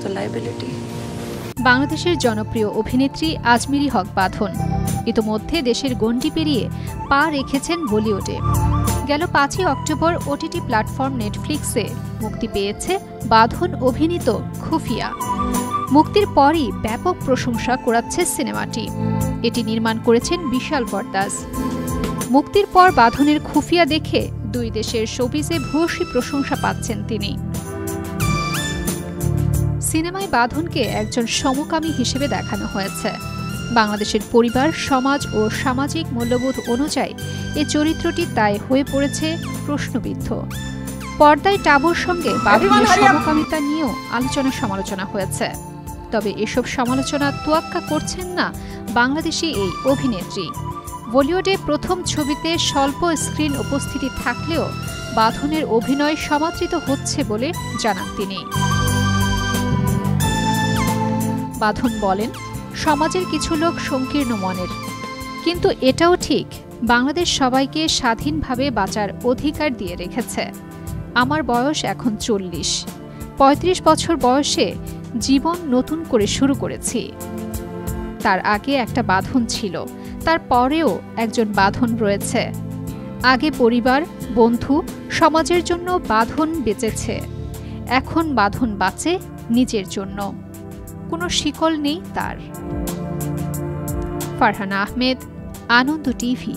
তো লায়াবিলিটি। বাংলাদেশের জনপ্রিয় অভিনেত্রী আজমিরি হক বাঁধন ইতোমধ্যে দেশের গণ্ডি পেরিয়ে পা রেখেছেন বলিউডে। গেল 5ই অক্টোবর ওটিটি প্ল্যাটফর্ম নেটফ্লিক্সে মুক্তি পেয়েছে বাঁধন অভিনীত খুফিয়া। মুক্তির পরই ব্যাপক প্রশংসা কুড়াচ্ছে সিনেমাটি। এটি নির্মাণ করেছেন বিশাল ফরদাস। মুক্তির পর বাঁধনের খুফিয়া দেখে দুই দেশের শোবিজে ভূয়সী প্রশংসা পাচ্ছেন তিনি। সিনেমায় বাঁধনকে একজন সমকামী হিসেবে দেখানো হয়েছে। বাংলাদেশের পরিবার, সমাজ ও সামাজিক মূল্যবোধ অনুযায়ী এই চরিত্রটি তাই হয়ে পড়েছে প্রশ্নবিদ্ধ। পর্দায় টাবুর সঙ্গে বাঁধনের সমকামিতা নিয়েও আলোচনা সমালোচনা হয়েছে। তবে এসব সমালোচনা তোয়াক্কা করছেন না বাংলাদেশি এই অভিনেত্রী। বলিউডে প্রথম ছবিতে স্বল্প স্ক্রিন উপস্থিতি থাকলেও বাঁধনের অভিনয় সমাদৃত হচ্ছে বলে জানান তিনি। বাঁধন বলেন, সমাজের কিছু লোক সংকীর্ণ মনের, কিন্তু এটাও ঠিক বাংলাদেশ সবাইকে স্বাধীনভাবে বাঁচার অধিকার দিয়ে রেখেছে। আমার বয়স এখন 40, 35 বছর বয়সে জীবন নতুন করে শুরু করেছি। তার আগে একটা বাঁধন ছিল, তার পরেও একজন বাঁধন রয়েছে। আগে পরিবার, বন্ধু, সমাজের জন্য বাঁধন বেঁচেছে, এখন বাঁধন বাঁচে নিজের জন্য। কোনো শিকল নেই তার। ফারহানা আহমেদ, আনন্দ টিভি।